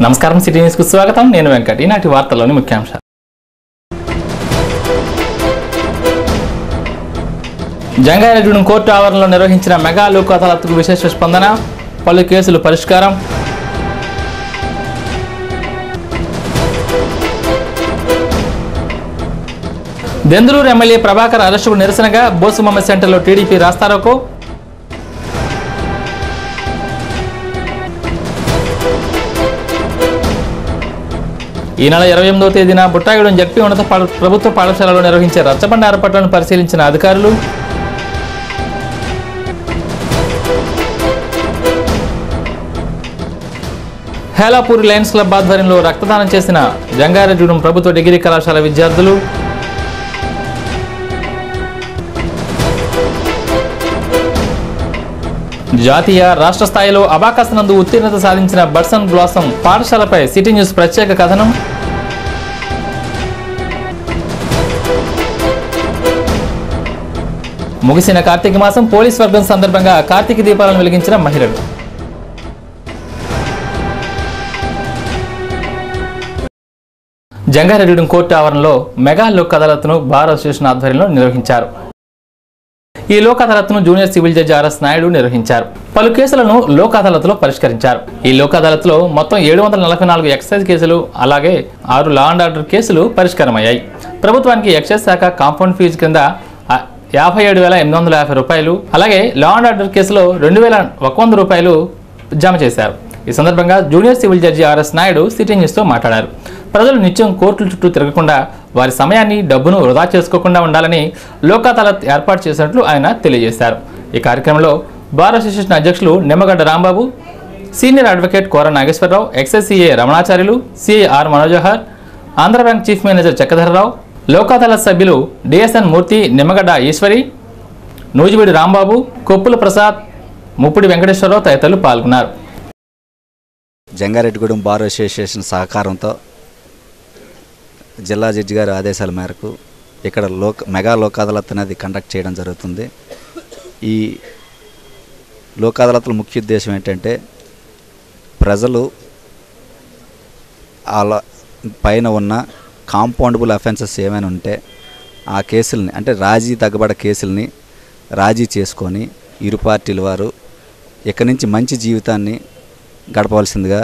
నమస్కారం, city news కు స్వాగతం. నేను వెంకట్. ఈనాటి వార్తల్లోని ముఖ్యాంశాలు. జంగారెడ్డిగూడెం కోర్టు ఆవరణలో నిర్వహించిన మెగా లోక్ అదాలత్కు విశేష స్పందన, పలు కేసులు పరిష్కారం. దెందులూరు ఎమ్మెల్యే ప్రభాకర్ అరెస్టుకు నిరసనగా బోసుమమ్మ సెంటర్లో టీడీపీ రాస్తారోకో. ఈ నెల 28వ తేదీన బుట్టాయిగూడెం జడ్పీ ఉన్నత ప్రభుత్వ పాఠశాలలో నిర్వహించే రచ్చబండ ఏర్పాట్లను పరిశీలించిన అధికారులు. హేలాపూరి లయన్స్ క్లబ్ ఆధ్వర్యంలో రక్తదానం చేసిన జంగారెడ్డిగూడెం ప్రభుత్వ డిగ్రీ కళాశాల విద్యార్థులు. జాతీయ రాష్ట్ర స్థాయిలో అబాకస్ నందు ఉత్తీర్ణత సాధించిన బడ్సన్ బ్లాసమ్ పాఠశాలపై సిటీ న్యూస్ ప్రత్యేక కథనం. ముగిసిన కార్తీక మాసం పోలీస్ వర్గం సందర్భంగా కార్తీక దీపాలను వెలిగించిన మహిళలు. జంగారెడ్డిగూడెం కోర్టు ఆవరణలో మెగా లోక్ అదాలత్ను బార్ అసోసియేషన్ ఆధ్వర్యంలో నిర్వహించారు. ఈ లోక్ అదాలత్ను junior civil judge R S Naidu నిర్వహించారు. పలు కేసులను లోక్ అదాలత్లో పరిష్కరించారు. ఈ లోక్ అదాలత్లో మొత్తం 744 ఎక్సైజ్ కేసులు, అలాగే 6 లా అండ్ ఆర్డర్ కేసులు పరిష్కారమయ్యాయి. ప్రభుత్వానికి ఎక్సైజ్ శాఖ కాంపౌండ్ ఫీజు కింద 57,850 రూపాయలు, అలాగే లా అండ్ ఆర్డర్ కేసులో 2,100 రూపాయలు జమ చేశారు. ఈ సందర్భంగా junior civil judge R S Naidu city న్యూస్తో మాట్లాడారు. ప్రజలు నిత్యం కోర్టుల చుట్టూ తిరగకుండా వారి సమయాన్ని, డబ్బును వృధా చేసుకోకుండా ఉండాలని లోక్ అదాలత్ ఏర్పాటు చేసినట్లు ఆయన తెలియజేశారు. ఈ కార్యక్రమంలో బార్ అసోసియేషన్ అధ్యక్షులు Nimmagadda Rambabu, senior advocate Kora Nageswararao, excise CA Ramanacharyulu, CI R Manojahar, Andhra bank chief manager Chakradhararao, Lok Adalat సభ్యులు డిఎస్ఎన్ మూర్తి, నిమ్మగడ్డ ఈశ్వరి, నూజివీడి రాంబాబు, కొప్పుల ప్రసాద్, ముప్పిడి వెంకటేశ్వరరావు తదితరులు పాల్గొన్నారు. జంగారెడ్డిగూడెం బార్ అసోసియేషన్ సహకారంతో జిల్లా జడ్జి గారి ఆదేశాల మేరకు ఇక్కడ మెగా లోక్ అదాలత్ అనేది కండక్ట్ చేయడం జరుగుతుంది. ఈ లోక్ అదాలత్ల ముఖ్య ఉద్దేశం ఏంటంటే ప్రజలు అలా పైన ఉన్న కాంపౌండబుల్ అఫెన్సెస్ ఏమైనా ఉంటే ఆ కేసుల్ని, అంటే రాజీ తగ్గబడ కేసుల్ని రాజీ చేసుకొని ఇరు పార్టీల వారు ఇక్కడి నుంచి మంచి జీవితాన్ని గడపవలసిందిగా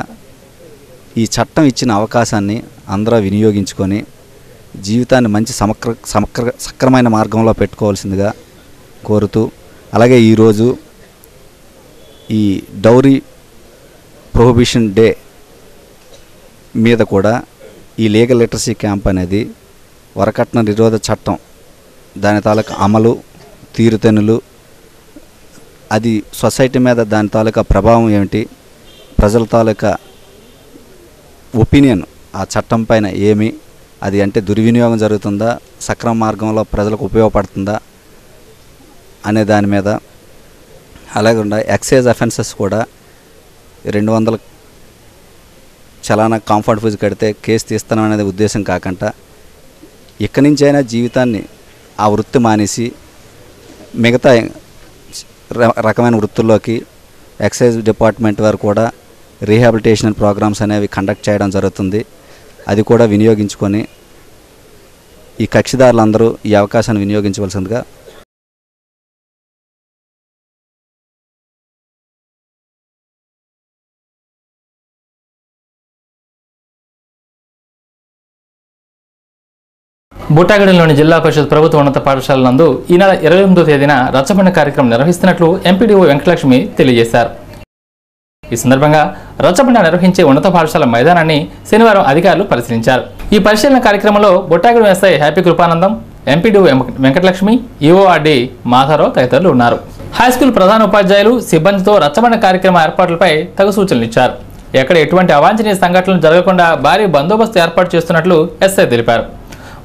ఈ చట్టం ఇచ్చిన అవకాశాన్ని అందరూ వినియోగించుకొని జీవితాన్ని మంచి సక్రమైన మార్గంలో పెట్టుకోవాల్సిందిగా కోరుతూ, అలాగే ఈరోజు ఈ డౌరీ ప్రొహిబిషన్ డే మీద కూడా ఈ లీగల్ లిటరసీ క్యాంప్ అనేది వరకట్న నిరోధ చట్టం దాని తాలూకా అమలు, తీరుతెన్నులు, అది సొసైటీ మీద దాని తాలూకా ప్రభావం ఏమిటి, ప్రజల తాలూకా ఒపీనియన్ ఆ చట్టం పైన ఏమి, అది అంటే దుర్వినియోగం జరుగుతుందా, సక్రమ మార్గంలో ప్రజలకు ఉపయోగపడుతుందా అనే దాని మీద, అలాగే ఎక్సైజ్ అఫెన్సెస్ కూడా 200 చలానా కాంపౌండ్ ఫీజు కడితే కేసు తీస్తాం అనేది ఉద్దేశం కాకుండా ఇక్కడి నుంచైనా జీవితాన్ని ఆ వృత్తి మానేసి మిగతా రకమైన వృత్తుల్లోకి ఎక్సైజ్ డిపార్ట్మెంట్ వారు కూడా రీహాబిలిటేషన్ ప్రోగ్రామ్స్ అనేవి కండక్ట్ చేయడం జరుగుతుంది. అది కూడా వినియోగించుకొని ఈ కక్షిదారులందరూ ఈ అవకాశాన్ని వినియోగించవలసిందిగా. బుట్టాయిగూడెంలోని జిల్లా పరిషత్ ప్రభుత్వ ఉన్నత పాఠశాల నందు ఈ నెల 28వ తేదీన రచ్చబండ కార్యక్రమం నిర్వహిస్తున్నట్లు ఎంపీడీఓ వెంకటలక్ష్మి తెలియజేశారు. ఈ సందర్భంగా రచ్చబండ నిర్వహించే ఉన్నత పాఠశాల మైదానాన్ని శనివారం అధికారులు పరిశీలించారు. ఈ పరిశీలన కార్యక్రమంలో Buttayagudem SI Happy Krupanandam, MPDO Venkatalakshmi, EORD Madhavarao తదితరులు ఉన్నారు. హైస్కూల్ ప్రధాన ఉపాధ్యాయులు, సిబ్బందితో రచ్చబండ కార్యక్రమ ఏర్పాట్లపై తగు సూచనలు ఇచ్చారు. ఎక్కడ ఎటువంటి అవాంఛనీయ సంఘటనలు జరగకుండా భారీ బందోబస్తు ఏర్పాటు చేస్తున్నట్లు ఎస్ఐ తెలిపారు.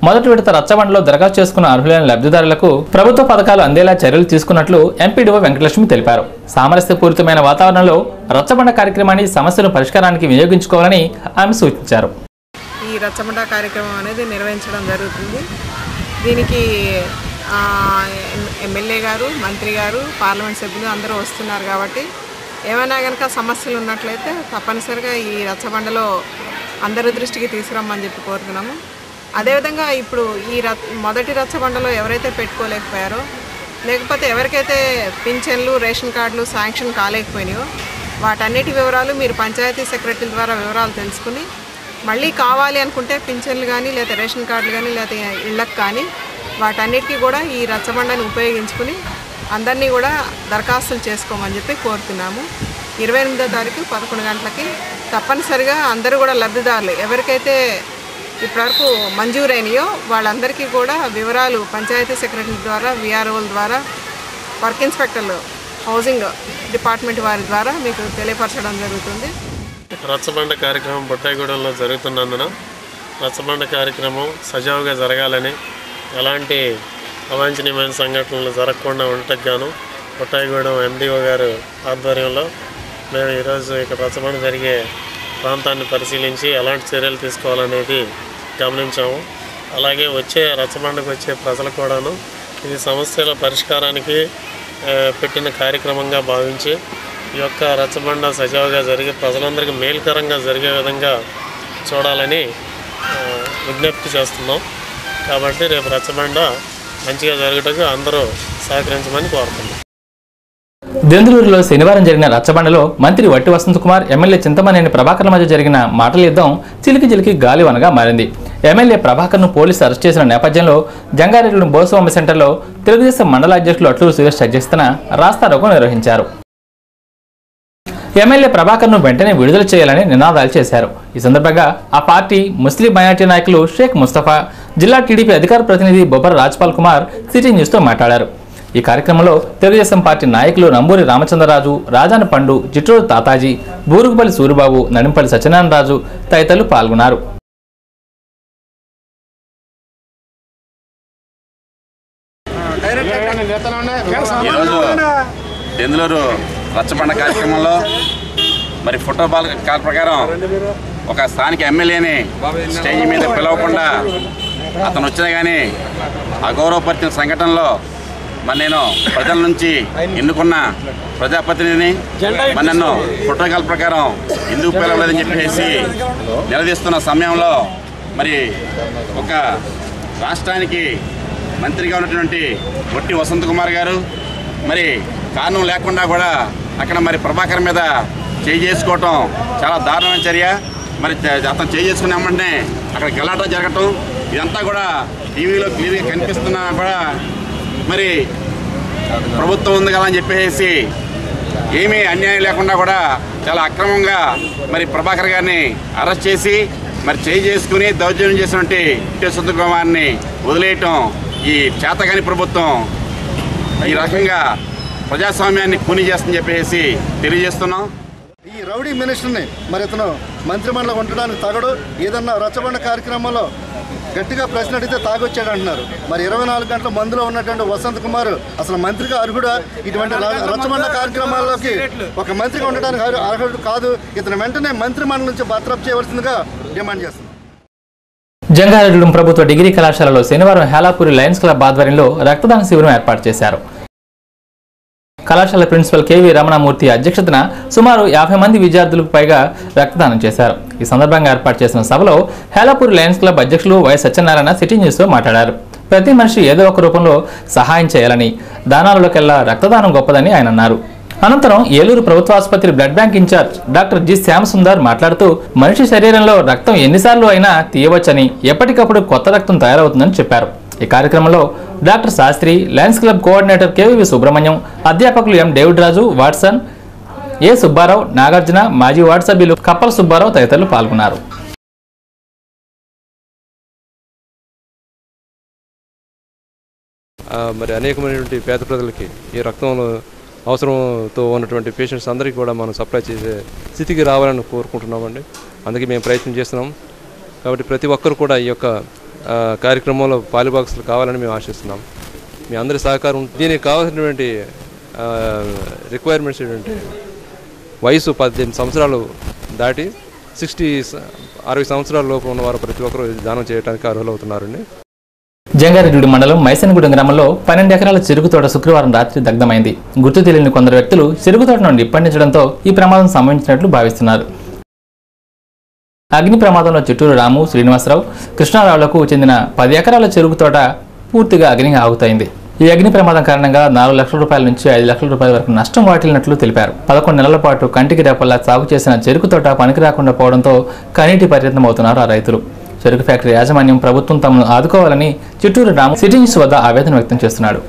మొదటి విడత రచ్చబండలో దరఖాస్తు చేసుకున్న అర్హులైన లబ్ధిదారులకు ప్రభుత్వ పథకాలు అందేలా చర్యలు తీసుకున్నట్లు ఎంపీడీఓ వెంకటలక్ష్మి తెలిపారు. సామరస్యపూరితమైన వాతావరణంలో రచ్చబండ కార్యక్రమాన్ని సమస్యల పరిష్కారానికి వినియోగించుకోవాలని ఆమె సూచించారు. ఈ రచ్చబండ కార్యక్రమం అనేది నిర్వహించడం జరుగుతుంది. దీనికి ఎమ్మెల్యే గారు, మంత్రి గారు, పార్లమెంట్ సభ్యులు అందరూ వస్తున్నారు కాబట్టి ఏమైనా కనుక సమస్యలు ఉన్నట్లయితే తప్పనిసరిగా ఈ రచ్చబండలో అందరి దృష్టికి తీసుకురమ్మని చెప్పి కోరుతున్నాము. అదేవిధంగా ఇప్పుడు ఈ మొదటి రచ్చబండలో ఎవరైతే పెట్టుకోలేకపోయారో, లేకపోతే ఎవరికైతే పింఛన్లు, రేషన్ కార్డులు శాంక్షన్ కాలేకపోయినాయో వాటన్నిటి వివరాలు మీరు పంచాయతీ సెక్రటరీ ద్వారా వివరాలు తెలుసుకుని మళ్ళీ కావాలి అనుకుంటే పింఛన్లు కానీ లేదా రేషన్ కార్డులు కానీ లేదా ఇళ్ళకు కానీ వాటన్నిటికీ కూడా ఈ రచ్చబండని ఉపయోగించుకుని అందరినీ కూడా దరఖాస్తులు చేసుకోమని చెప్పి కోరుతున్నాము. 28వ తారీఖు 11 గంటలకి తప్పనిసరిగా అందరూ కూడా లబ్ధిదారులు ఎవరికైతే ఇప్పటివరకు మంజూరైనయో వాళ్ళందరికీ కూడా వివరాలు పంచాయతీ సెక్రటరీ ద్వారా, విఆర్ఓల ద్వారా, వర్క్ ఇన్స్పెక్టర్లు, హౌసింగ్ డిపార్ట్మెంట్ వారి ద్వారా మీకు తెలియపరచడం జరుగుతుంది. రచ్చబండ కార్యక్రమం బొట్టాయిగూడెంలో జరుగుతున్నందున రచ్చబండ కార్యక్రమం సజావుగా జరగాలని, ఎలాంటి అవాంఛనీయమైన సంఘటనలు జరగకుండా ఉండటకు గాను బొట్టాయిగూడెం ఎండిఓ గారు ఆధ్వర్యంలో మేము ఈరోజు ఇక్కడ రచ్చబండ జరిగే ప్రాంతాన్ని పరిశీలించి ఎలాంటి చర్యలు తీసుకోవాలనేది గమనించాము. అలాగే రచ్చబండకు వచ్చే ప్రజలు కూడాను ఇది సమస్యల పరిష్కారానికి పెట్టిన కార్యక్రమంగా భావించి ఈ యొక్క రచ్చబండ సజావుగా జరిగి ప్రజలందరికీ మేలుకరంగా జరిగే విధంగా చూడాలని విజ్ఞప్తి చేస్తున్నాం. కాబట్టి రేపు రచ్చబండ మంచిగా జరగటకు అందరూ సహకరించమని కోరుతున్నాం. దెందులూరులో శనివారం జరిగిన రచ్చబండలో మంత్రి వట్టి వసంతకుమార్, ఎమ్మెల్యే చింతమనేని ప్రభాకర్ మధ్య జరిగిన మాటల యుద్ధం చిలికి గాలివనగా మారింది. ఎమ్మెల్యే ప్రభాకర్ను పోలీసులు అరెస్ట్ చేసిన నేపథ్యంలో జంగారెడ్డి బోసవమ్మ సెంటర్లో తెలుగుదేశం మండల అధ్యక్షులు అట్లూరు సురేష్ అధ్యక్షతన రాస్తారోకో నిర్వహించారు. ఎమ్మెల్యే ప్రభాకర్ను వెంటనే విడుదల చేయాలని నినాదాలు చేశారు. ఈ సందర్భంగా ఆ పార్టీ ముస్లిం మైనార్టీ నాయకులు షేక్ ముస్తఫా, జిల్లా టీడీపీ అధికార ప్రతినిధి బొబ్బర రాజ్పాల్ కుమార్ సిటీ న్యూస్తో మాట్లాడారు. ఈ కార్యక్రమంలో తెలుగుదేశం పార్టీ నాయకులు నంబూరి రామచంద్రరాజు, రాజాన పండు, జిట్టూరు తాతాజీ, బూరుగుపల్లి సూరిబాబు, నడింపల్లి సత్యనారాయణరాజు తదితరులు పాల్గొన్నారు. దెందులూరు రచ్చబండ కార్యక్రమంలో మరి ఫుట్బాల్ కాల్ ప్రకారం ఒక స్థానిక ఎమ్మెల్యేని స్టేజ్ మీద పిలవకుండా అతను వచ్చినా కానీ అగౌరవపరిచిన సంఘటనలో మరి నేను ప్రజల నుంచి ఎన్నుకున్న ప్రజాప్రతినిధిని మరి నన్ను ప్రోటోకాల్ ప్రకారం ఎందుకు పిలవలేదని చెప్పేసి నిలదీస్తున్న సమయంలో మరి ఒక రాష్ట్రానికి మంత్రిగా ఉన్నటువంటి వట్టి వసంతకుమార్ గారు మరి కారణం లేకుండా కూడా అక్కడ మరి ప్రభాకర్ మీద చేసుకోవటం చాలా దారుణమైన చర్య. మరి అతను చేసుకునే వెంటనే అక్కడ గలాట జరగటం ఇదంతా కూడా టీవీలో క్లియర్గా కనిపిస్తున్నా కూడా మరి ప్రభుత్వం ఉంది కదా అని చెప్పేసి ఏమీ అన్యాయం లేకుండా కూడా చాలా అక్రమంగా మరి ప్రభాకర్ గారిని అరెస్ట్ చేసి మరి చేసుకుని దౌర్జన్యం చేసినటువంటి వసంతకుమార్ని వదిలేయటం ఈ చేతగాని ప్రభుత్వం ఈ రకంగా ప్రజాస్వామ్యాన్ని కూని చేస్తుందని చెప్పేసి తెలియజేస్తున్నాం. ఈ రౌడీ మినిస్టర్ని మరి ఇతను మంత్రిమండలి ఉండడానికి తగడు. ఏదన్నా రచ్చబండ కార్యక్రమంలో గట్టిగా ప్రశ్న అడిగితే తాగొచ్చాడు అంటున్నారు. మరి 24 గంటల మందులో ఉన్నటువంటి వసంత్ కుమార్ అసలు మంత్రిగా అర్హుడా? ఇటువంటి రచ్చబండ కార్యక్రమాల్లోకి ఒక మంత్రిగా ఉండడానికి అర్హుడు కాదు. ఇతను వెంటనే మంత్రిమండలి నుంచి బర్తరఫ్ చేయవలసిందిగా డిమాండ్ చేస్తుంది. జంగారెడ్డి ప్రభుత్వ డిగ్రీ కళాశాలలో శనివారం హేలాపూరి లయన్స్ క్లబ్ ఆధ్వర్యంలో రక్తదాన శిబిరం ఏర్పాటు చేశారు. కళాశాల ప్రిన్సిపల్ కేవీ రమణమూర్తి అధ్యక్షతన సుమారు 50 మంది విద్యార్థులకు పైగా రక్తదానం చేశారు. ఈ సందర్భంగా ఏర్పాటు చేసిన సభలో హేలాపూరి లయన్స్ క్లబ్ అధ్యక్షులు వై సత్యనారాయణ సిటీ న్యూస్తో మాట్లాడారు. ప్రతి మనిషి ఏదో ఒక రూపంలో సహాయం చేయాలని, దానాలలోకెల్లా రక్తదానం గొప్పదని ఆయన అన్నారు. అనంతరం ఏలూరు ప్రభుత్వ ఆసుపత్రి blood bank in-charge doctor G Shyamasundar మాట్లాడుతూ మనిషి శరీరంలో రక్తం ఎన్నిసార్లు అయినా తీయవచ్చని, ఎప్పటికప్పుడు కొత్త రక్తం తయారవుతుందని చెప్పారు. ఈ కార్యక్రమంలో doctor Shastri, Lions Club coordinator KVV Subrahmanyam, అధ్యాపకులు M David Raju, Watson, A Subbarao, Nagarjuna, మాజీ వార్డు సభ్యులు కప్పల సుబ్బారావు తదితరులు పాల్గొన్నారు. మరి అనేకమైనటువంటి పేద ప్రజలకి ఈ రక్తంలో అవసరంతో ఉన్నటువంటి పేషెంట్స్ అందరికీ కూడా మనం సప్లై చేసే స్థితికి రావాలని కోరుకుంటున్నామండి. అందుకే మేము ప్రయత్నం చేస్తున్నాం. కాబట్టి ప్రతి ఒక్కరు కూడా ఈ యొక్క కార్యక్రమంలో పాలిబాక్సులు కావాలని మేము ఆశిస్తున్నాం. మీ అందరి సహకారం. దీనికి కావాల్సినటువంటి రిక్వైర్మెంట్స్ ఏంటంటే వయసు 18 సంవత్సరాలు దాటి 60 సంవత్సరాల లోపు ఉన్నవారు ప్రతి ఒక్కరు దానం చేయడానికి అర్హులవుతున్నారండి. జంగారెడ్డి మండలం మైసనగూడెం గ్రామంలో 12 ఎకరాల చెరుకు తోట శుక్రవారం రాత్రి దగ్ధమైంది. గుర్తు తెలియని కొందరు వ్యక్తులు చెరుకు తోటను నిప్పండించడంతో ఈ ప్రమాదం సంభవించినట్లు భావిస్తున్నారు. అగ్ని ప్రమాదంలో చిట్టూరు రాము, శ్రీనివాసరావు, కృష్ణారావులకు చెందిన 10 ఎకరాల చెరుకు తోట పూర్తిగా అగ్నికి ఆగుతైంది. ఈ అగ్ని ప్రమాదం కారణంగా 4 లక్షల రూపాయల నుంచి 5 లక్షల రూపాయల వరకు నష్టం వాటిల్లినట్లు తెలిపారు. 11 నెలల పాటు కంటికి రేపల్లా సాగు చేసిన చెరుకు తోట పనికి రాకుండా పోవడంతో కనీటి పర్యటనమవుతున్నారు ఆ రైతులు. చెరుకు ఫ్యాక్టరీ యాజమాన్యం ప్రభుత్వం తమను ఆదుకోవాలని చిట్టూరు రాము సిటీ న్యూస్ వద్ద ఆవేదన వ్యక్తం చేస్తున్నాడు.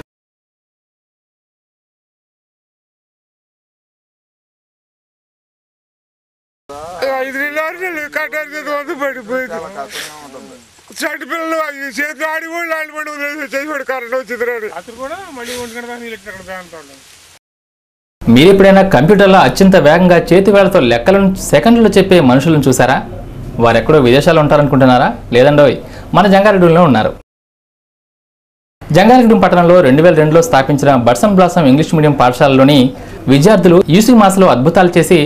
చెట్టు పిల్లలు చేతులు ఆడిపోయి ఆడిపోయి చేసి కరెంట్ వచ్చింది అతను కూడా మళ్ళీ ఒంటి. మీరు ఎప్పుడైనా కంప్యూటర్లో అత్యంత వేగంగా చేతి వేళ్లతో లెక్కలను సెకండ్లలో చెప్పే మనుషులను చూసారా? వారెక్కడో విదేశాల్లో ఉంటారనుకుంటున్నారా? లేదండోయ్, మన జంగారెడ్డిలో ఉన్నారు. జంగారెడ్డి పట్టణంలో 2002లో స్థాపించిన buds and blossom English medium పాఠశాలలోని విద్యార్థులు యూసీ మాస్లో అద్భుతాలు చేసి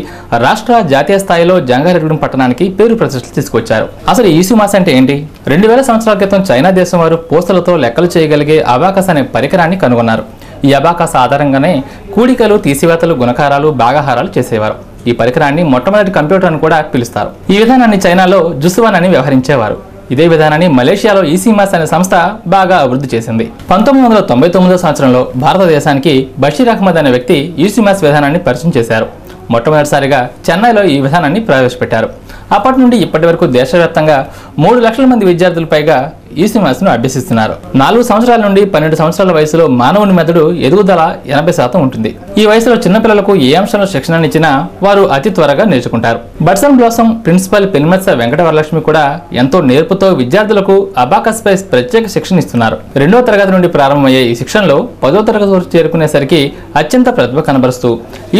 రాష్ట్ర జాతీయ స్థాయిలో జంగారెడ్డి పట్టణానికి పేరు ప్రతిష్టలు తీసుకొచ్చారు. అసలు యూసీ మాస్ అంటే ఏంటి? 2000 సంవత్సరాల క్రితం చైనా దేశం వారు పోస్టులతో లెక్కలు చేయగలిగే అబాకస్ అనే పరికరాన్ని కనుగొన్నారు. ఈ అబాకస్ ఆధారంగానే కూడికలు, తీసివేతలు, గుణకారాలు, భాగాహారాలు చేసేవారు. ఈ పరికరాన్ని మొట్టమొదటి కంప్యూటర్ అని కూడా పిలుస్తారు. ఈ విధానాన్ని చైనాలో జుస్వాన్ అని వ్యవహరించేవారు. ఇదే విధానాన్ని మలేషియాలో ఈసీమాస్ అనే సంస్థ బాగా అభివృద్ధి చేసింది. 1999 సంవత్సరంలో భారతదేశానికి బషీర్ అహ్మద్ అనే వ్యక్తి ఈసీమాస్ విధానాన్ని పరిచయం చేశారు. మొట్టమొదటిసారిగా చెన్నైలో ఈ విధానాన్ని ప్రవేశపెట్టారు. అప్పటి నుండి ఇప్పటి వరకు దేశవ్యాప్తంగా 3 లక్షల మంది విద్యార్థులు పైగా ఈసీమాస్ను అభ్యసిస్తున్నారు. 4 సంవత్సరాల నుండి 12 సంవత్సరాల వయసులో మానవుని మెదడు ఎదుగుదల 80% ఉంటుంది. ఈ వయసులో చిన్నపిల్లలకు ఏ అంశంలో శిక్షణ ఇచ్చినా వారు అతి త్వరగా నేర్చుకుంటారు. Buds and Blossom principal Penumatsa Venkata Varalakshmi కూడా ఎంతో నేర్పుతో విద్యార్థులకు అబాకస్ పై ప్రత్యేక శిక్షణ ఇస్తున్నారు. 2వ తరగతి నుండి ప్రారంభమయ్యే ఈ శిక్షణలో 10వ తరగతి వరకు చేరుకునేసరికి అత్యంత ప్రతిభ కనబరుస్తూ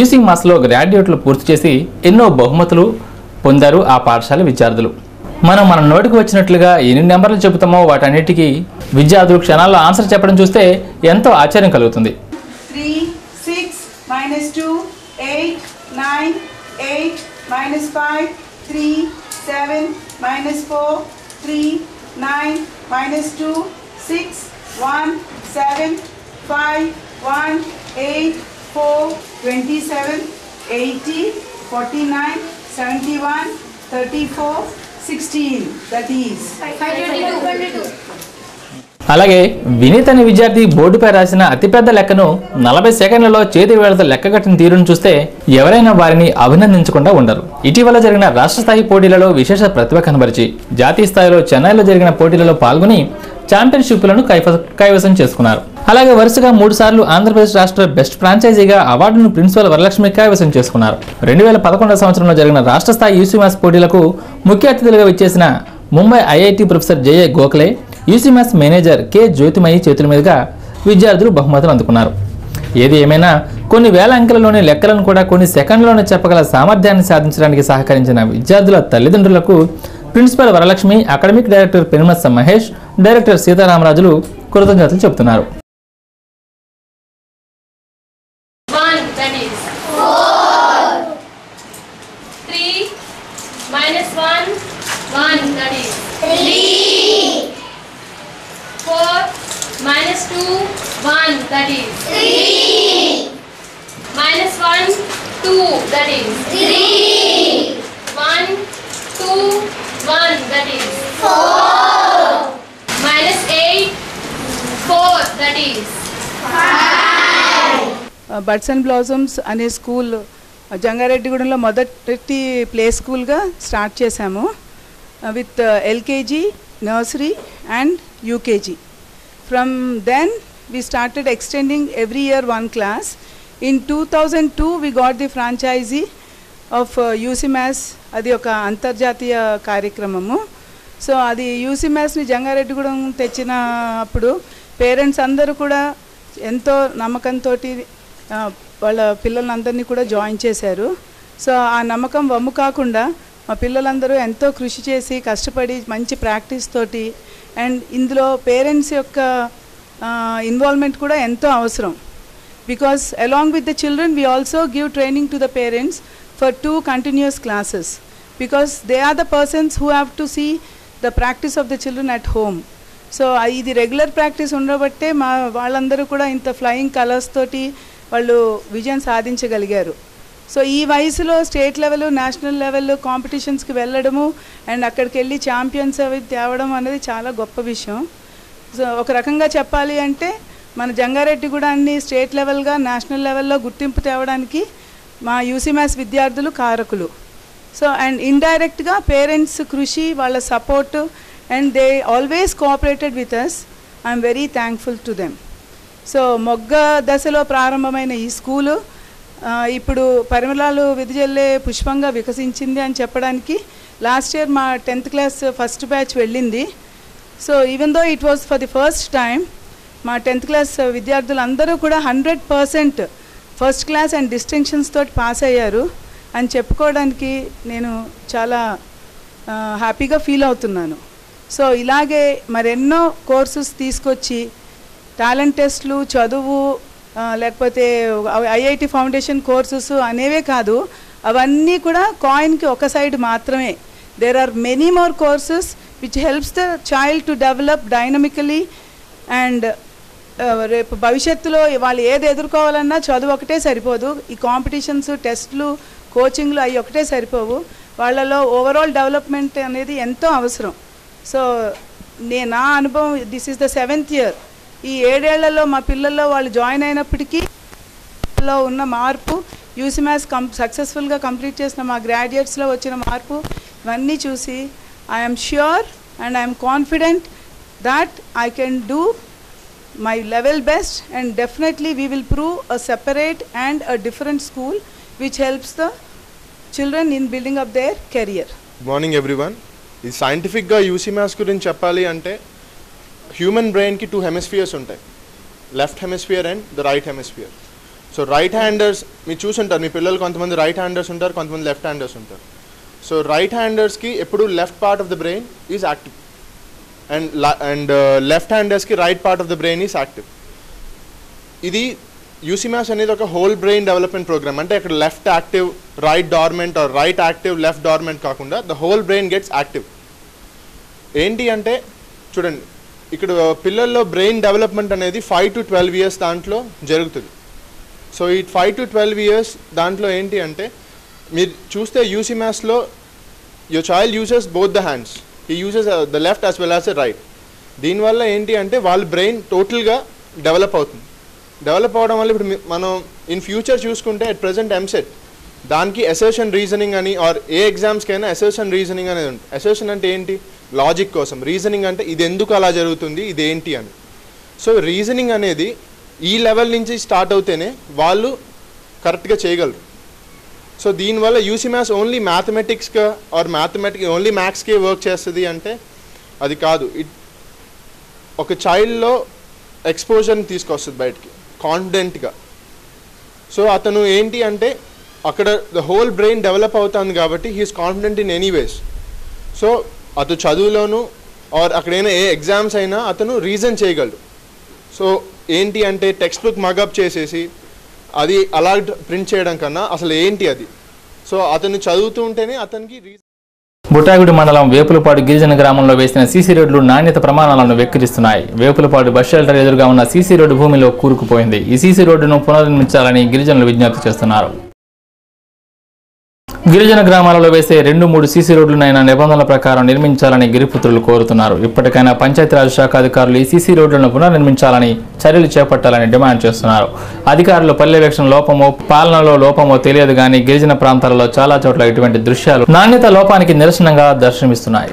ఈసీమాస్లో గ్రాడ్యుయేట్లు పూర్తి చేసి ఎన్నో బహుమతులు పొందారు ఆ పాఠశాల విద్యార్థులు. మనం మన నోటికి వచ్చినట్లుగా ఎన్ని నెంబర్లు చెబుతామో వాటన్నిటికీ విద్యార్థులు క్షణాల్లో ఆన్సర్ చెప్పడం చూస్తే ఎంతో ఆశ్చర్యం కలుగుతుంది. 3 6 -2 8 9 8 -5 3 7 -4 3 9 -2 6 1 7 5 1 8 4 27 80 49 71 34 16 that is 522. అలాగే వినీత్ అనే విద్యార్థి బోర్డుపై రాసిన అతిపెద్ద లెక్కను 40 సెకండ్లలో చేతి వేళ్లతో లెక్కగట్టిన తీరును చూస్తే ఎవరైనా వారిని అభినందించకుండా ఉండరు. ఇటీవల జరిగిన రాష్ట్ర స్థాయి పోటీలలో విశేష ప్రతిభ కనబరిచి జాతీయ స్థాయిలో చెన్నైలో జరిగిన పోటీలలో పాల్గొని ఛాంపియన్షిప్లను కైవసం చేసుకున్నారు. అలాగే వరుసగా 3 సార్లు ఆంధ్రప్రదేశ్ రాష్ట్ర బెస్ట్ ఫ్రాంచైజీగా అవార్డును ప్రిన్సిపల్ వరలక్ష్మి కైవసం చేసుకున్నారు. 2011 సంవత్సరంలో జరిగిన రాష్ట్ర స్థాయి యూసీమాస్ పోటీలకు ముఖ్య అతిథులుగా విచ్చేసిన ముంబై ఐఐటి ప్రొఫెసర్ జే గోఖలే, యూసీమాస్ మేనేజర్ కె జ్యోతిమయి చేతుల మీదుగా విద్యార్థులు బహుమతులు అందుకున్నారు. ఏది ఏమైనా కొన్ని వేల అంకెలలోని లెక్కలను కూడా కొన్ని సెకండ్లోనే చెప్పగల సామర్థ్యాన్ని సాధించడానికి సహకరించిన విద్యార్థుల తల్లిదండ్రులకు principal Varalakshmi, academic director Penumatsa Mahesh, director సీతారామరాజులు కృతజ్ఞతలు చెబుతున్నారు. 1 that is 4 3 -1 1 that is 3 4 -2 1 that is 3 -1 2 that is 3 1 2 1 that is 4 -8 4 that is 5. Buds and Blossoms అనే స్కూల్ జంగారెడ్డిగూడెంలో మొదటి ప్లే స్కూల్గా స్టార్ట్ చేశాము. With LKG, nursery and UKG. From then we started extending every year one class. In 2002 we got the franchisee of UCMAS. అది ఒక అంతర్జాతీయ కార్యక్రమము. So అది యూసీమాస్ని జంగారెడ్డిగూడెం తెచ్చిన అప్పుడు పేరెంట్స్ అందరూ కూడా ఎంతో నమ్మకంతో వాళ్ళ పిల్లలందరినీ కూడా జాయిన్ చేశారు. సో ఆ నమ్మకం వమ్ము కాకుండా మా పిల్లలందరూ ఎంతో కృషి చేసి కష్టపడి మంచి ప్రాక్టీస్ తోటి అండ్ ఇందులో పేరెంట్స్ యొక్క ఇన్వాల్వ్మెంట్ కూడా ఎంతో అవసరం. Because along with the children we also give training to the parents for 2 continuous classes because they are the persons who have to see the practice of the children at home. So ఇది regular practice ఉండబట్టే మా వాళ్ళందరూ కూడా ఇంత flying colours తోటి వాళ్ళు విజయం సాధించగలిగారు. So ఈ వయసులో స్టేట్ లెవెల్, నేషనల్ లెవెల్ కాంపిటీషన్స్కి వెళ్ళడము అండ్ అక్కడికి వెళ్ళి ఛాంపియన్స్ అవి తేవడం అనేది చాలా గొప్ప విషయం. సో ఒక రకంగా చెప్పాలి అంటే మన జంగారెడ్డిగూడాన్ని స్టేట్ లెవెల్గా, నేషనల్ లెవెల్లో గుర్తింపు తేవడానికి మా యూసీమాస్ విద్యార్థులు కారకులు. సో అండ్ ఇండైరెక్ట్గా పేరెంట్స్ కృషి, వాళ్ళ support, and they always cooperated with us. I'm very thankful to them. So మొగ్గ దశలో ప్రారంభమైన ఈ స్కూలు ఇప్పుడు పరిమళాలు విదజల్లే పుష్పంగా వికసించింది అని చెప్పడానికి లాస్ట్ ఇయర్ మా 10th క్లాస్ ఫస్ట్ బ్యాచ్ వెళ్ళింది. So even though it was for the first time మా 10th క్లాస్ విద్యార్థులు అందరూ కూడా 100% ఫస్ట్ క్లాస్ అండ్ డిస్టింక్షన్స్ తోటి పాస్ అయ్యారు అని చెప్పుకోవడానికి నేను చాలా హ్యాపీగా ఫీల్ అవుతున్నాను. సో ఇలాగే మరెన్నో కోర్సెస్ తీసుకొచ్చి టాలెంట్ టెస్ట్లు, చదువు, లేకపోతే ఐఐటి ఫౌండేషన్ కోర్సెస్ అనేవే కాదు, అవన్నీ కూడా కాయిన్కి ఒక సైడ్ మాత్రమే. There are many more courses which helps the child to develop dynamically. And రేపు భవిష్యత్తులో వాళ్ళు ఏది ఎదుర్కోవాలన్నా చదువు ఒకటే సరిపోదు. ఈ కాంపిటీషన్స్, టెస్ట్లు, కోచింగ్లు అవి ఒకటే సరిపోవు. వాళ్ళలో ఓవరాల్ డెవలప్మెంట్ అనేది ఎంతో అవసరం. సో నా అనుభవం, this is the 7th year. ఈ 7 ఏళ్లలో మా పిల్లల్లో వాళ్ళు జాయిన్ అయినప్పటికీ ఉన్న మార్పు, యూసీమాస్ సక్సెస్ఫుల్గా కంప్లీట్ చేసిన మా గ్రాడ్యుయేట్స్లో వచ్చిన మార్పు, ఇవన్నీ చూసి I'm sure and I'm confident that I can do my level best, and definitely we will prove a separate and a different school which helps the children in building up their career. Good morning everyone. This scientific ga UCMAS gurinchi cheppali ante human brain ki 2 hemispheres untayi, left hemisphere and the right hemisphere. So right handers me chusuntaru, mee pillalu kontamandi right handers untaru, kontamandi left handers untaru. So right handers ki eppudu left part of the brain is active, and left handers ki right part of the brain is active. Idi UCMAS అనేది ఒక whole brain development program. అంటే ఇక్కడ left active, right dormant, or right active, left dormant కాకుండా the whole brain gets active. ఏంటి అంటే చూడండి, ఇక్కడ పిల్లల్లో బ్రెయిన్ డెవలప్మెంట్ అనేది 5 to 12 years దాంట్లో జరుగుతుంది. సో ఈ 5 to 12 years దాంట్లో ఏంటి అంటే మీరు చూస్తే UCMASలో your child uses both the hands. he uses the left as well as the right. దీనివల్ల ఏంటి అంటే వాళ్ళ బ్రెయిన్ టోటల్గా డెవలప్ అవుతుంది. డెవలప్ అవడం వల్ల ఇప్పుడు మనం ఇన్ ఫ్యూచర్ చూసుకుంటే అట్ ప్రజెంట్ ఎంసెట్ దానికి అసర్షన్ రీజనింగ్ అని, ఆర్ ఏ ఎగ్జామ్స్కైనా అసర్షన్ రీజనింగ్ అనేది ఉంటుంది. అసర్షన్ అంటే ఏంటి? లాజిక్ కోసం. రీజనింగ్ అంటే ఇది ఎందుకు అలా జరుగుతుంది, ఇది ఏంటి అని. సో రీజనింగ్ అనేది ఈ లెవెల్ నుంచి స్టార్ట్ అవుతేనే వాళ్ళు కరెక్ట్గా చేయగలరు. సో దీనివల్ల UCMAS ఓన్లీ మ్యాథమెటిక్స్గా ఆర్ ఓన్లీ మ్యాథ్స్కే వర్క్ చేస్తుంది అంటే అది కాదు. ఒక చైల్డ్లో ఎక్స్పోజర్ని తీసుకొస్తుంది బయటికి కాన్ఫిడెంట్గా. సో అతను ఏంటి అంటే అక్కడ ద హోల్ బ్రెయిన్ డెవలప్ అవుతుంది కాబట్టి he's confident in anyways. So అతను చదువులోను ఆర్ అక్కడైనా ఏ ఎగ్జామ్స్ అయినా అతను రీజన్ చేయగలడు. సో ఏంటి అంటే టెక్స్ట్ బుక్ మగప్ చేసేసి అది అలా ప్రింట్ చేయడం కన్నా అసలు ఏంటి అది, సో అతను చదువుతూ ఉంటేనే అతనికి బుట్టాయిగూడి మండలం వేపులపాడు గిరిజన గ్రామంలో వేసిన సీసీ రోడ్లు నాణ్యత ప్రమాణాలను వెక్కిరిస్తున్నాయి. వేపులపాడు బస్ షెల్టర్ ఎదురుగా ఉన్న సీసీ రోడ్డు భూమిలో కూరుకుపోయింది. ఈ సీసీ రోడ్డును పునర్నిర్మించాలని గిరిజనులు విజ్ఞప్తి చేస్తున్నారు. గిరిజన గ్రామాలలో వేసే 2-3 సీసీ రోడ్లనైనా నిబంధనల ప్రకారం నిర్మించాలని గిరిపుత్రులు కోరుతున్నారు. ఇప్పటికైనా పంచాయతీరాజ్ శాఖ అధికారులు ఈ సీసీ రోడ్లను పునర్నిర్మించాలని చర్యలు చేపట్టాలని డిమాండ్ చేస్తున్నారు. అధికారులు పర్యవేక్షణ లోపమో పాలనలో లోపమో తెలియదు కానీ గిరిజన ప్రాంతాలలో చాలా చోట్ల ఇటువంటి దృశ్యాలు నాణ్యత లోపానికి నిరసనంగా దర్శనమిస్తున్నాయి.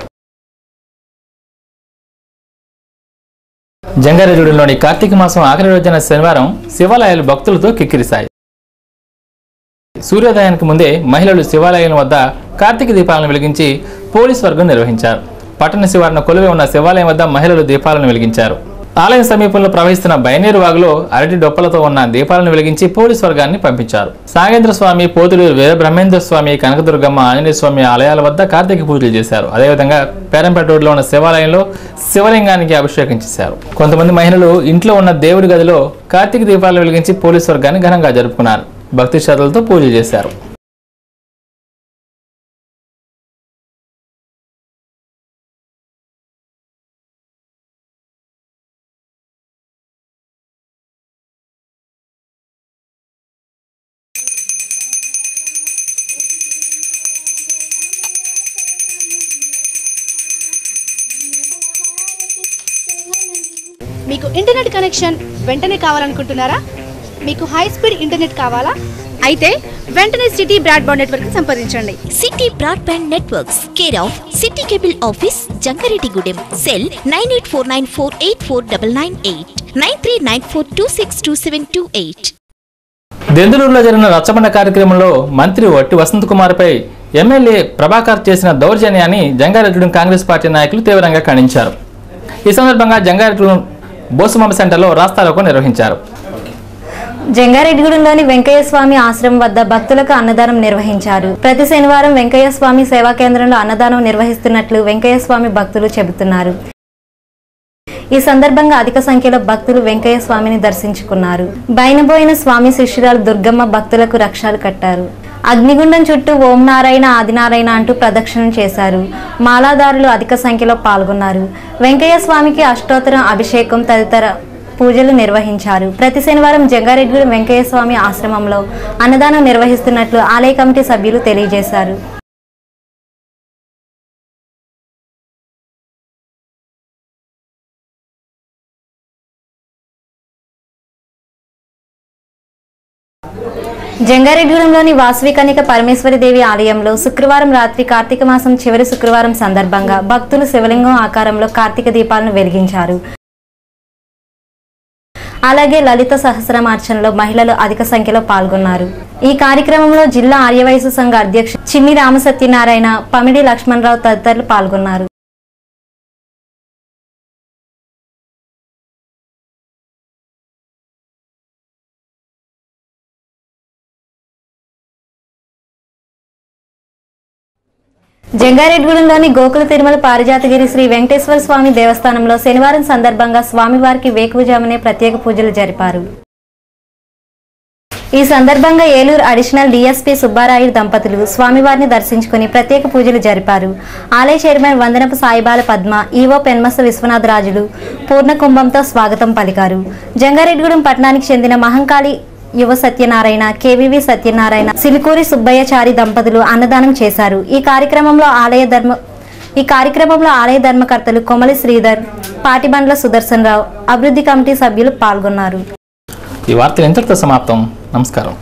జంగారెడ్డిగూడెంలోని కార్తీక మాసం ఆఖరి రోజున శనివారం శివాలయాలు భక్తులతో కిక్కిరిశాయి. సూర్యోదయానికి ముందే మహిళలు శివాలయం వద్ద కార్తీక దీపాలను వెలిగించి పోలీస్ వర్గం నిర్వహించారు. పట్టణ శివారున కొలువై ఉన్న శివాలయం వద్ద మహిళలు దీపాలను వెలిగించారు. ఆలయం సమీపంలో ప్రవహిస్తున్న బయనేరు వాగులో అరటి డొప్పలతో ఉన్న దీపాలను వెలిగించి పోలీస్ వర్గాన్ని పంపించారు. సాగేంద్ర స్వామి, పోతులూరు వీరబ్రహ్మేంద్ర స్వామి, కనకదుర్గమ్మ, ఆంజనేయ స్వామి ఆలయాల వద్ద కార్తీక పూజలు చేశారు. అదేవిధంగా పేరంపేట రోడ్లో ఉన్న శివాలయంలో శివలింగానికి అభిషేకం చేశారు. కొంతమంది మహిళలు ఇంట్లో ఉన్న దేవుడి గదిలో కార్తీక దీపాలను వెలిగించి పోలీస్ వర్గాన్ని ఘనంగా జరుపుకున్నారు. భక్తి శ్రద్ధలతో పూజలు చేశారు. మీకు ఇంటర్నెట్ కనెక్షన్ వెంటనే కావాలనుకుంటున్నారా? మీకు హై స్పీడ్ ఇంటర్నెట్ కావాలా? అయితే వెంటనే సిటీ బ్రాడ్బ్యాండ్ నెట్వర్క్ సంప్రదించండి. City broadband networks care of city cable office Jangareddygudem. Cell 9849484998 9394262728. దెందులూరులో జరిగిన రచ్చబండ కార్యక్రమంలో మంత్రి వట్టి వసంతకుమార్పై ఎమ్మెల్యే ప్రభాకర్ చేసిన దౌర్జన్యాన్ని జంగారెడ్డిగూడెం కాంగ్రెస్ పార్టీ నాయకులు తీవ్రంగా ఖండించారు. ఈ సందర్భంగా జంగారెడ్డిగూడెం బోసుమామ సెంటర్లో రాస్తారోకో నిర్వహించారు. జంగారెడ్డిగూడెంలోని వెంకయ్య స్వామి ఆశ్రమం వద్ద భక్తులకు అన్నదానం నిర్వహించారు. ప్రతి శనివారం వెంకయ్య స్వామి సేవా కేంద్రంలో అన్నదానం నిర్వహిస్తున్నట్లు వెంకయ్య స్వామి భక్తులు చెబుతున్నారు. ఈ సందర్భంగా అధిక సంఖ్యలో భక్తులు వెంకయ్య స్వామిని దర్శించుకున్నారు. బయనబోయిన స్వామి శిష్యురాలు దుర్గమ్మ భక్తులకు రక్షాలు కట్టారు. అగ్నిగుండం చుట్టూ ఓం నారాయణ ఆదినారాయణ అంటూ ప్రదక్షిణం చేశారు. మాలాదారులు అధిక సంఖ్యలో పాల్గొన్నారు. వెంకయ్య స్వామికి అష్టోత్తరం అభిషేకం తదితర పూజలు నిర్వహించారు. ప్రతి శనివారం జంగారెడ్డిగూడెం వెంకయ్య స్వామి ఆశ్రమంలో అన్నదానం నిర్వహిస్తున్నట్లు ఆలయ కమిటీ సభ్యులు తెలియజేశారు. జంగారెడ్డిగూడెంలోని వాసవి కన్యక పరమేశ్వరి దేవి ఆలయంలో శుక్రవారం రాత్రి కార్తీక మాసం చివరి శుక్రవారం సందర్భంగా భక్తులు శివలింగం ఆకారంలో కార్తీక దీపాలను వెలిగించారు. అలాగే లలిత సహస్రనామార్చనలో మహిళలు అధిక సంఖ్యలో పాల్గొన్నారు. ఈ కార్యక్రమంలో జిల్లా ఆర్యవైశ్య సంఘ అధ్యక్షుడు చిన్ని రామసత్యనారాయణ, పమిడి లక్ష్మణరావు తదితరులు పాల్గొన్నారు. జంగారెడ్డిగూడెంలోని గోకుల తిరుమల పారిజాతగిరి శ్రీ వెంకటేశ్వర స్వామి దేవస్థానంలో శనివారం సందర్భంగా స్వామివారికి వేకువజామునే ప్రత్యేక పూజలు జరిపారు. ఈ సందర్భంగా ఏలూరు అడిషనల్ డీఎస్పీ సుబ్బారాయుడు దంపతులు స్వామివారిని దర్శించుకుని ప్రత్యేక పూజలు జరిపారు. ఆలయ చైర్మన్ వందనపు సాయిబాల పద్మ, ఈవో పెన్మస విశ్వనాథరాజులు పూర్ణ కుంభంతో స్వాగతం పలికారు. జంగారెడ్డిగూడెం పట్టణానికి చెందిన మహంకాళి యువ సత్యనారాయణ, కేవీవి సత్యనారాయణ, సిలికూరి సుబ్బయ్యచారి దంపతులు అన్నదానం చేశారు. ఈ కార్యక్రమంలో ఆలయ ధర్మకర్తలు కొమలి శ్రీధర్, పాటిబండ్ల సుదర్శన్ రావు, అభివృద్ధి కమిటీ సభ్యులు పాల్గొన్నారు. ఈ వార్తలు ఇంతటితో సమాప్తం. నమస్కారం.